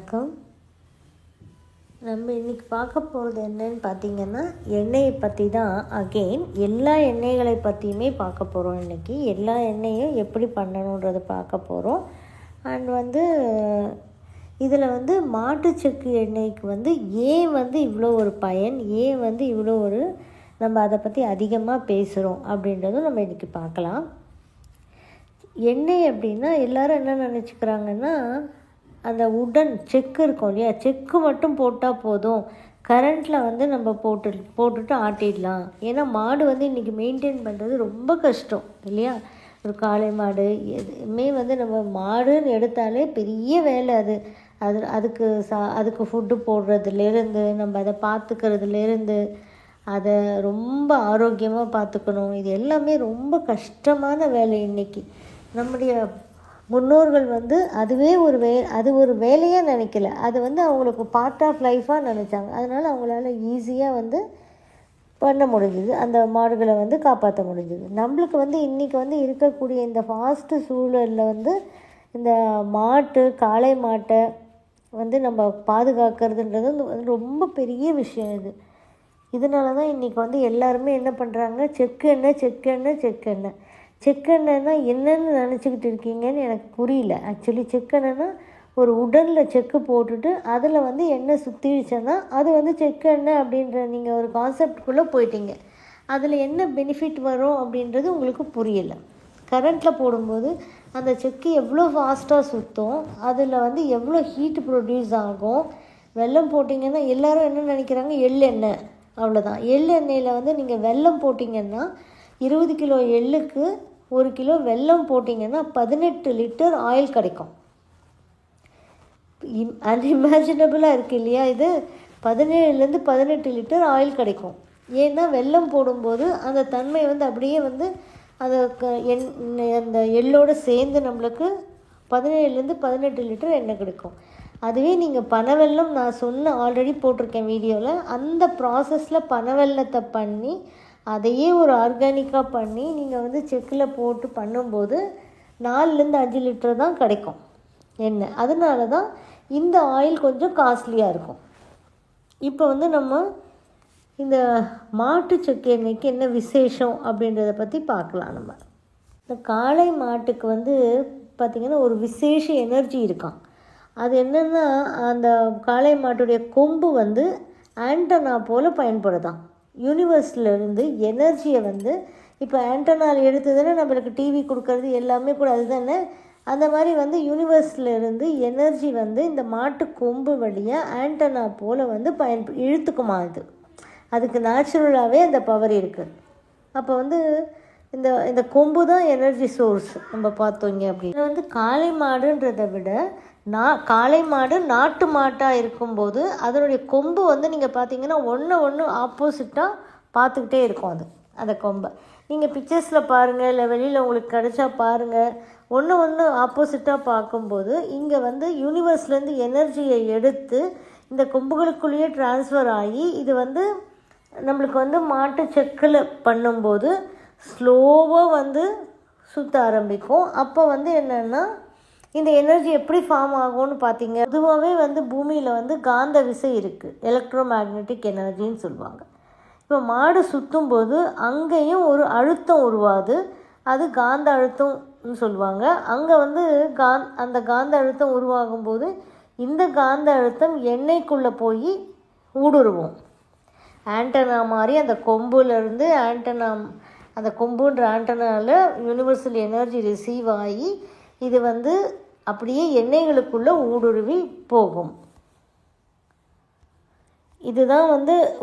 வணக்கம். நம்ம இன்றைக்கி பார்க்க போகிறது என்னன்னு பார்த்திங்கன்னா, எண்ணெயை பற்றி தான். அகெயின் எல்லா எண்ணெய்களை பற்றியுமே பார்க்க போகிறோம். இன்றைக்கி எல்லா எண்ணெயும் எப்படி பண்ணணுன்றதை பார்க்க போகிறோம். அண்ட் இதில் மாட்டுச்செக்கு எண்ணெய்க்கு ஏன் இவ்வளோ ஒரு பயன், ஏன் இவ்வளோ ஒரு நம்ம அதை பற்றி அதிகமாக பேசுகிறோம் அப்படின்றதும் நம்ம இன்றைக்கி பார்க்கலாம். எண்ணெய் அப்படின்னா எல்லோரும் என்ன நினச்சிக்கிறாங்கன்னா, அந்த உடன் செக்கு இருக்கும் இல்லையா, செக்கு மட்டும் போட்டால் போதும், கரண்ட்டில் நம்ம போட்டுட்டு ஆட்டிடலாம். ஏன்னா மாடு இன்றைக்கி மெயின்டைன் பண்ணுறது ரொம்ப கஷ்டம் இல்லையா. ஒரு காளை மாடு எதுவுமே நம்ம மாடுன்னு எடுத்தாலே பெரிய வேலை. அதுக்கு ஃபுட்டு போடுறதுலேருந்து, நம்ம அதை பார்த்துக்கிறதுலேருந்து, அதை ரொம்ப ஆரோக்கியமாக பார்த்துக்கணும், இது எல்லாமே ரொம்ப கஷ்டமான வேலை. இன்றைக்கி நம்முடைய முன்னோர்கள் அதுவே அது ஒரு வேலையாக நினைக்கல, அது அவங்களுக்கு பார்ட் ஆஃப் லைஃபாக நினச்சாங்க. அதனால் அவங்களால ஈஸியாக பண்ண முடிஞ்சுது, அந்த மாடுகளை காப்பாற்ற முடிஞ்சுது. நம்மளுக்கு இன்றைக்கி இருக்கக்கூடிய இந்த ஃபாஸ்ட்டு சூழலில் இந்த காளை மாட்டை நம்ம பாதுகாக்கிறதுன்றது ரொம்ப பெரிய விஷயம். இதனால தான் இன்றைக்கி எல்லாருமே என்ன பண்ணுறாங்க, செக்கெண்ணெய்னா என்னென்னு நினச்சிக்கிட்டு இருக்கீங்கன்னு எனக்கு புரியல. ஆக்சுவலி செக்கெண்ணெய்னா ஒரு உடலில் செக்கு போட்டுட்டு அதில் எண்ணெய் சுற்றிடுச்சேன்னா அது செக்கெண்ணெய் அப்படின்ற நீங்கள் ஒரு கான்செப்டுக்குள்ளே போயிட்டீங்க. அதில் என்ன பெனிஃபிட் வரும் அப்படின்றது உங்களுக்கு புரியலை. கரண்ட்டில் போடும்போது அந்த செக்கு எவ்வளோ ஃபாஸ்ட்டாக சுற்றும், அதில் எவ்வளோ ஹீட் ப்ரொடியூஸ் ஆகும். வெல்லம் போட்டிங்கன்னா எல்லோரும் என்ன நினைக்கிறாங்க, எள்ளெண்ணெய் அவ்வளோதான். எள்ளெண்ணெயில் நீங்கள் வெல்லம் போட்டிங்கன்னா 20 கிலோ எள்ளுக்கு 1 கிலோ வெல்லம் போட்டிங்கன்னா 18 லிட்டர் ஆயில் கிடைக்கும். அன்இமேஜினபிளாக இருக்குது இல்லையா. இது 17லேருந்து 18 லிட்டர் ஆயில் கிடைக்கும். ஏன்னா வெல்லம் போடும்போது அந்த தன்மை அப்படியே அதை அந்த எள்ளோடு சேர்ந்து நம்மளுக்கு 17லேருந்து 18 லிட்டர் எண்ணெய் கிடைக்கும். அதுவே நீங்கள் பனவெல்லம், நான் ஆல்ரெடி போட்டிருக்கேன் வீடியோவில், அந்த ப்ராசஸில் பனவெல்லத்தை பண்ணி அதையே ஒரு ஆர்கானிக்காக பண்ணி நீங்கள் செக்கில் போட்டு பண்ணும்போது 4லேருந்து 5 லிட்டர் தான் கிடைக்கும் எண்ணெய். அதனால தான் இந்த ஆயில் கொஞ்சம் காஸ்ட்லியாக இருக்கும். இப்போ நம்ம இந்த மாட்டு செக்கு எண்ணெய்க்கு என்ன விசேஷம் அப்படின்றத பற்றி பார்க்கலாம். நம்ம இந்த காளை மாட்டுக்கு பார்த்திங்கன்னா ஒரு விசேஷ எனர்ஜி இருக்கான். அது என்னென்னா, அந்த காளை மாட்டுடைய கொம்பு ஆண்டனா போல் பயன்படுதான். யூனிவர்ஸ்லேருந்து எனர்ஜியை இப்போ ஆண்டனால் எடுத்து தானே நம்மளுக்கு டிவி கொடுக்கறது எல்லாமே கூட அதுதானே. அந்த மாதிரி யூனிவர்ஸ்லேருந்து எனர்ஜி இந்த மாட்டு கொம்பு வழியாக ஆண்டனா போல் இழுத்துக்குமா. அதுக்கு நேச்சுரலாகவே அந்த பவர் இருக்குது. அப்போ இந்த கொம்பு தான் எனர்ஜி சோர்ஸ் நம்ம பார்த்தோங்க. அப்படின்னு காளை மாடுன்றதை விட காளை மாடு நாட்டு மாட்டாக இருக்கும்போது அதனுடைய கொம்பு நீங்கள் பார்த்தீங்கன்னா ஒன்று ஆப்போசிட்டாக பார்த்துக்கிட்டே இருக்கும். அந்த கொம்பை நீங்கள் பிக்சர்ஸில் பாருங்கள், இல்லை வெளியில் உங்களுக்கு கிடைச்சா பாருங்கள். ஒன்று ஆப்போசிட்டாக பார்க்கும்போது இங்கே யூனிவர்ஸ்லேருந்து எனர்ஜியை எடுத்து இந்த கொம்புகளுக்குள்ளேயே ட்ரான்ஸ்ஃபர் ஆகி இது நம்மளுக்கு மாட்டு செக்கில் பண்ணும்போது ஸ்லோவாக சுற்ற ஆரம்பிக்கும். அப்போ என்னென்னா, இந்த எனர்ஜி எப்படி ஃபார்ம் ஆகும்னு பார்த்தீங்க, பொதுவாகவே பூமியில் காந்த விசை இருக்குது, எலக்ட்ரோ மேக்னெட்டிக் எனர்ஜின்னு சொல்லுவாங்க. இப்போ மாடு சுற்றும்போது அங்கேயும் ஒரு அழுத்தம் உருவாது, அது காந்த அழுத்தம்னு சொல்லுவாங்க. அங்கே அந்த காந்த அழுத்தம் உருவாகும்போது இந்த காந்த அழுத்தம் எண்ணெய்க்குள்ளே போய் ஊடுருவோம். ஆண்டனா மாதிரி அந்த கொம்புலேருந்து அந்த கொம்புன்ற ஆண்டனாவில் யுனிவர்சல் எனர்ஜி ரிசீவ் ஆகி இது அப்படியே எண்ணெய்களுக்குள்ளே ஊடுருவி போகும். இதுதான்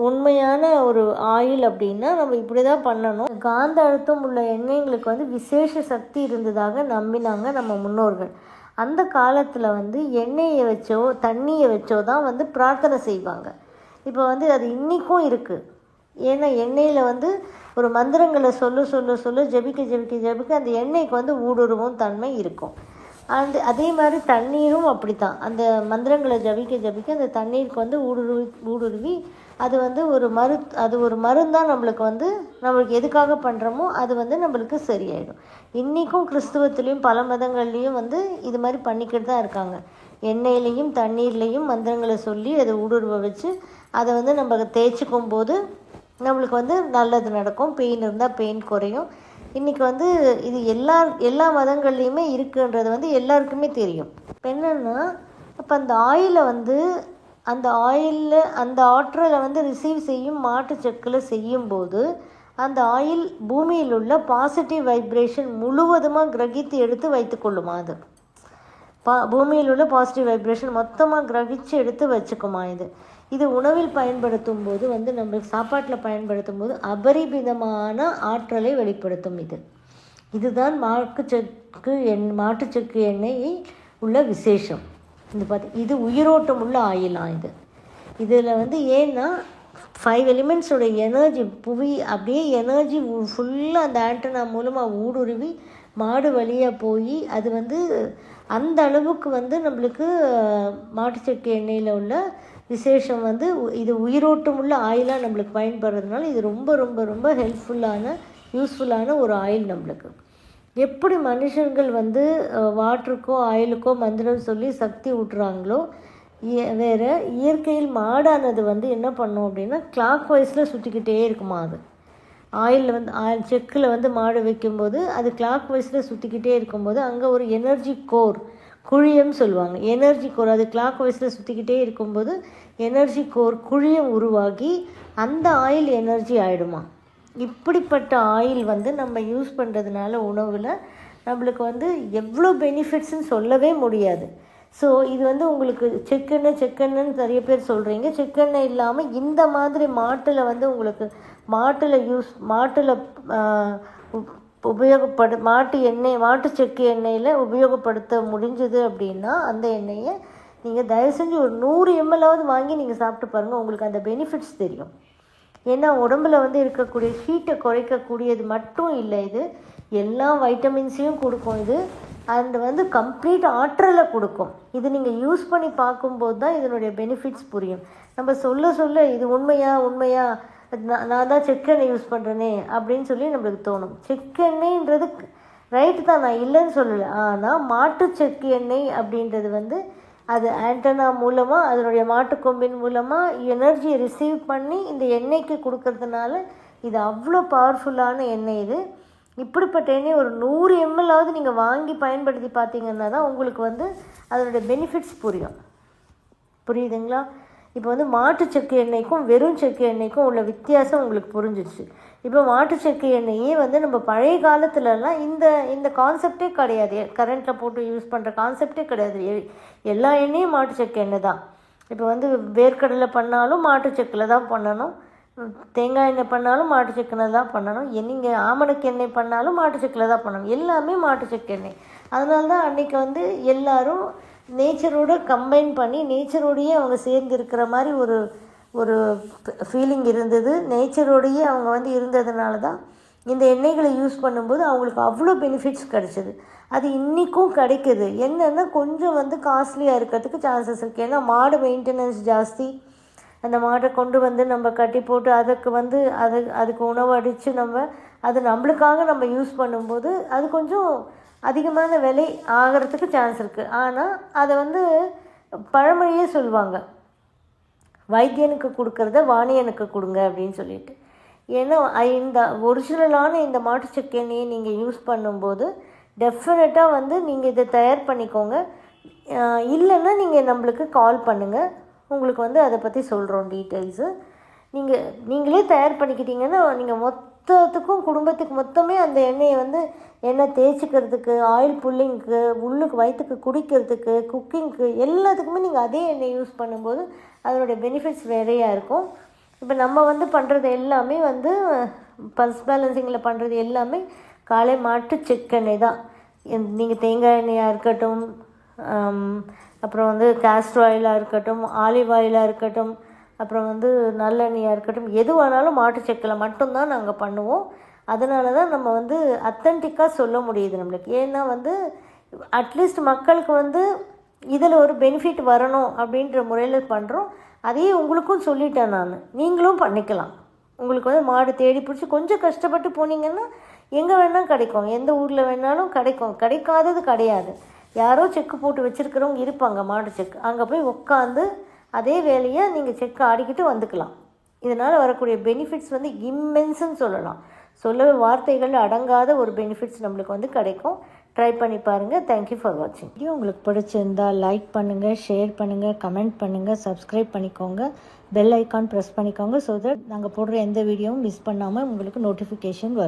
உண்மையான ஒரு ஆயில் அப்படின்னா நம்ம இப்படி தான் பண்ணணும். காந்த அழுத்தம் உள்ள எண்ணெய்களுக்கு விசேஷ சக்தி இருந்ததாக நம்பினாங்க நம்ம முன்னோர்கள். அந்த காலத்தில் எண்ணெயை வச்சோ தண்ணியை வச்சோ தான் பிரார்த்தனை செய்வாங்க. இப்போ அது இன்றைக்கும் இருக்குது. ஏன்னா எண்ணெயில் ஒரு மந்திரங்களை சொல்ல ஜபிக்க அந்த எண்ணெய்க்கு ஊடுருவும் தன்மை இருக்கும். அதே மாதிரி தண்ணீரும் அப்படி தான். அந்த மந்திரங்களை ஜபிக்க அந்த தண்ணீருக்கு ஊடுருவி அது ஒரு மருந்தாக நம்மளுக்கு எதுக்காக பண்ணுறோமோ அது நம்மளுக்கு சரியாயிடும். இன்றைக்கும் கிறிஸ்துவத்துலேயும் பல மதங்கள்லேயும் இது மாதிரி பண்ணிக்கிட்டு தான் இருக்காங்க. எண்ணெயிலையும் தண்ணீர்லேயும் மந்திரங்களை சொல்லி அதை ஊடுருவ வச்சு அதை வந்து நம்ம தேய்ச்சிக்கும் போது நம்மளுக்கு வந்து நல்லது நடக்கும். பெயின் இருந்தால் பெயின் குறையும். இன்றைக்கி வந்து இது எல்லா மதங்கள்லேயுமே இருக்குன்றது வந்து எல்லாருக்குமே தெரியும். இப்போ என்னென்னா, இப்போ அந்த ஆயிலை வந்து அந்த ஆற்றலை வந்து ரிசீவ் செய்யும் மாட்டுச்சக்கில் செய்யும்போது அந்த ஆயில் பூமியில் உள்ள பாசிட்டிவ் வைப்ரேஷன் முழுவதுமாக கிரகித்து எடுத்து வைத்து கொள்ளுமா. அது பூமியில் உள்ள பாசிட்டிவ் வைப்ரேஷன் மொத்தமாக கிரகிச்சு எடுத்து வச்சுக்குமா. இது உணவில் பயன்படுத்தும் போது வந்து நம்மளுக்கு சாப்பாட்டில் பயன்படுத்தும் போது அபரிமிதமான ஆற்றலை வெளிப்படுத்தும். இதுதான் மாட்டுச்சக்கு எண்ணெய் உள்ள விசேஷம். இது உயிரோட்டம் உள்ள ஆயிலாம். இதில் வந்து ஏன்னா 5 எலிமெண்ட்ஸோட எனர்ஜி புவி அப்படியே எனர்ஜி ஃபுல்லாக அந்த ஆண்டனா மூலமாக ஊடுருவி மாடு வழியாக போய் அது வந்து அந்த அளவுக்கு வந்து நம்மளுக்கு மாட்டுச்சக்கு எண்ணெயில் உள்ள விசேஷம் வந்து இது உயிரோட்டம் உள்ள ஆயிலாக நம்மளுக்கு பயன்படுறதுனால இது ரொம்ப ரொம்ப ரொம்ப யூஸ்ஃபுல்லான ஒரு ஆயில். நம்மளுக்கு எப்படி மனுஷங்கள் வந்து வாட்டருக்கோ ஆயிலுக்கோ மந்திரம் சொல்லி சக்தி ஊட்டுறாங்களோ, வேறு இயற்கையில் மாடானது வந்து என்ன பண்ணும் அப்படின்னா கிளாக் வைஸில் சுற்றிக்கிட்டே இருக்குமா. அது ஆயிலில் வந்து செக்கில் வந்து மாடு வைக்கும்போது அது கிளாக் வைஸில் சுற்றிக்கிட்டே இருக்கும்போது அங்கே ஒரு எனர்ஜி கோர் குழியம் சொல்லுவாங்க. எனர்ஜி கோர் அது கிளாக் வைஸில் சுற்றிக்கிட்டே இருக்கும்போது எனர்ஜி கோர் குழியம் உருவாகி அந்த ஆயில் எனர்ஜி ஆகிடுமா. இப்படிப்பட்ட ஆயில் வந்து நம்ம யூஸ் பண்ணுறதுனால உணவில் நம்மளுக்கு வந்து எவ்வளோ பெனிஃபிட்ஸ்ன்னு சொல்லவே முடியாது. ஸோ இது வந்து உங்களுக்கு செக்கெண்ணெய்ன்னு நிறைய பேர் சொல்கிறீங்க. செக்கெண்ணெய் இல்லாமல் இந்த மாதிரி மாட்டில் வந்து உங்களுக்கு மாட்டு செக்கு எண்ணெயில் உபயோகப்படுத்த முடிஞ்சது அப்படின்னா அந்த எண்ணெயை நீங்கள் தயவு செஞ்சு ஒரு 100 ml வாங்கி நீங்கள் சாப்பிட்டு பாருங்கள். உங்களுக்கு அந்த பெனிஃபிட்ஸ் தெரியும். ஏன்னா உடம்புல வந்து இருக்கக்கூடிய ஹீட்டை குறைக்கக்கூடியது மட்டும் இல்லை, இது எல்லா வைட்டமின்ஸையும் கொடுக்கும். அது வந்து கம்ப்ளீட் ஆற்றலை கொடுக்கும். இது நீங்கள் யூஸ் பண்ணி பார்க்கும்போது தான் இதனுடைய பெனிஃபிட்ஸ் புரியும். நம்ம சொல்ல இது உண்மையா நான் தான் செக்கெண்ணெய் யூஸ் பண்ணுறேனே அப்படின்னு சொல்லி நம்மளுக்கு தோணும். செக்கெண்ணெய்ன்றது ரைட்டு தான், நான் இல்லைன்னு சொல்லலை. ஆனால் மாட்டு செக்கு எண்ணெய் அப்படின்றது வந்து அது ஆண்டனா மூலமாக அதனுடைய மாட்டுக்கொம்பின் மூலமாக எனர்ஜியை ரிசீவ் பண்ணி இந்த எண்ணெய்க்கு கொடுக்கறதுனால இது அவ்வளோ பவர்ஃபுல்லான எண்ணெய். இப்படிப்பட்ட எண்ணெய் ஒரு 100 ml நீங்கள் வாங்கி பயன்படுத்தி பார்த்தீங்கன்னா தான் உங்களுக்கு வந்து அதனுடைய பெனிஃபிட்ஸ் புரியுதுங்களா. இப்போ வந்து மாட்டு செக்கு எண்ணெய்க்கும் வெறும் செக்கு எண்ணெய்க்கும் உள்ள வித்தியாசம் உங்களுக்கு புரிஞ்சிடுச்சு. இப்போ மாட்டு செக்கு எண்ணெயே வந்து நம்ம பழைய காலத்துலலாம் இந்த கான்செப்டே கிடையாது. கரண்ட்டில் போட்டு யூஸ் பண்ணுற கான்செப்டே கிடையாது. எல்லா எண்ணெயும் மாட்டு செக்கு எண்ணெய் தான். இப்போ வந்து வேர்க்கடலை பண்ணாலும் மாட்டு செக்கில் தான் பண்ணணும், தேங்காய் எண்ணெய் பண்ணாலும் மாட்டு செக்கில் தான் பண்ணணும், நீங்கள் ஆமணக்கு எண்ணெய் பண்ணாலும் மாட்டு செக்கில் தான் பண்ணணும். எல்லாமே மாட்டு செக்கு எண்ணெய். அதனால தான் அன்றைக்கி வந்து எல்லோரும் நேச்சரோடு கம்பைன் பண்ணி நேச்சரோடையே அவங்க சேர்ந்து இருக்கிற மாதிரி ஒரு ஃபீலிங் இருந்தது. நேச்சரோடையே அவங்க வந்து இருந்ததுனால தான் இந்த எண்ணெய்களை யூஸ் பண்ணும்போது அவங்களுக்கு அவ்வளோ பெனிஃபிட்ஸ் கிடச்சிது. அது இன்றைக்கும் கிடைக்கிது. என்னென்னா கொஞ்சம் வந்து காஸ்ட்லியாக இருக்கிறதுக்கு சான்சஸ் இருக்குது. ஏன்னா மாடு மெயின்டெனன்ஸ் ஜாஸ்தி. அந்த மாட்டை கொண்டு வந்து நம்ம கட்டி போட்டு அதுக்கு உணவு அடித்து அது நம்மளுக்காக நம்ம யூஸ் பண்ணும்போது அது கொஞ்சம் அதிகமான விலை ஆகிறதுக்கு சான்ஸ் இருக்குது. ஆனால் அதை வந்து பழமொழியே சொல்லுவாங்க, வைத்தியனுக்கு கொடுக்கறத வாணியனுக்கு கொடுங்க அப்படின்னு சொல்லிட்டு. ஏன்னா இந்த ஒரிஜினலான இந்த மாட்டு செக்கு எண்ணெயை நீங்கள் யூஸ் பண்ணும்போது டெஃபினட்டாக வந்து நீங்கள் இதை தயார் பண்ணிக்கோங்க. இல்லைன்னா நீங்கள் நம்மளுக்கு கால் பண்ணுங்கள், உங்களுக்கு வந்து அதை பற்றி சொல்கிறோம் டீட்டெயில்ஸு. நீங்களே தயார் பண்ணிக்கிட்டிங்கன்னா நீங்கள் மொத்தத்துக்கும் குடும்பத்துக்கு மொத்தமே அந்த எண்ணெயை வந்து எண்ணெய் தேய்ச்சிக்கிறதுக்கு, ஆயில் புல்லிங்க்கு, உள்ளுக்கு வயிற்றுக்கு குடிக்கிறதுக்கு, குக்கிங்க்கு எல்லாத்துக்குமே நீங்கள் அதே எண்ணெய் யூஸ் பண்ணும்போது அதனுடைய பெனிஃபிட்ஸ் வேறையாக இருக்கும். இப்போ நம்ம வந்து பண்ணுறது எல்லாமே வந்து பல்ஸ் பேலன்சிங்கில் பண்ணுறது எல்லாமே காலை மாட்டு செக்கெண்ணெய் தான். நீங்கள் தேங்காய் எண்ணெயாக இருக்கட்டும், அப்புறம் வந்து கேஸ்டர் ஆயிலாக இருக்கட்டும், ஆலிவ் ஆயிலாக இருக்கட்டும், அப்புறம் வந்து நல்லெண்ணெயாக இருக்கட்டும், எதுவானாலும் மாட்டு செக்கில் மட்டும்தான் நாங்கள் பண்ணுவோம். அதனால தான் நம்ம வந்து அத்தன்டிக்காக சொல்ல முடியுது நம்மளுக்கு. ஏன்னா வந்து அட்லீஸ்ட் மக்களுக்கு வந்து இதில் ஒரு பெனிஃபிட் வரணும் அப்படின்ற முறையில் பண்ணுறோம். அதையே உங்களுக்கும் சொல்லிட்டேன் நான், நீங்களும் பண்ணிக்கலாம். உங்களுக்கு வந்து மாடு தேடி பிடிச்சி கொஞ்சம் கஷ்டப்பட்டு போனீங்கன்னா எங்கே வேணால் கிடைக்கும், எந்த ஊரில் வேணாலும் கிடைக்கும், கிடைக்காதது கிடையாது. யாரோ செக்கு போட்டு வச்சுருக்கிறவங்க இருப்பாங்க, மாடு செக். அங்கே போய் உட்காந்து அதே வேலையை நீங்கள் செக்கு ஆடிக்கிட்டு வந்துக்கலாம். இதனால் வரக்கூடிய பெனிஃபிட்ஸ் வந்து இம்மென்ஸுன்னு சொல்லலாம். சொல்லவே வார்த்தைகள் அடங்காத ஒரு பெனிஃபிட்ஸ் நம்மளுக்கு வந்து கிடைக்கும். ட்ரை பண்ணி பாருங்கள். தேங்க்யூ ஃபார் வாட்சிங். வீடியோ உங்களுக்கு பிடிச்சிருந்தால் லைக் பண்ணுங்கள், ஷேர் பண்ணுங்கள், கமெண்ட் பண்ணுங்கள், சப்ஸ்கிரைப் பண்ணிக்கோங்க, பெல் ஐக்கான் ப்ரெஸ் பண்ணிக்கோங்க. ஸோ தட் நாங்கள் போடுற எந்த வீடியோவும் மிஸ் பண்ணாமல் உங்களுக்கு நோட்டிஃபிகேஷன் வரும்.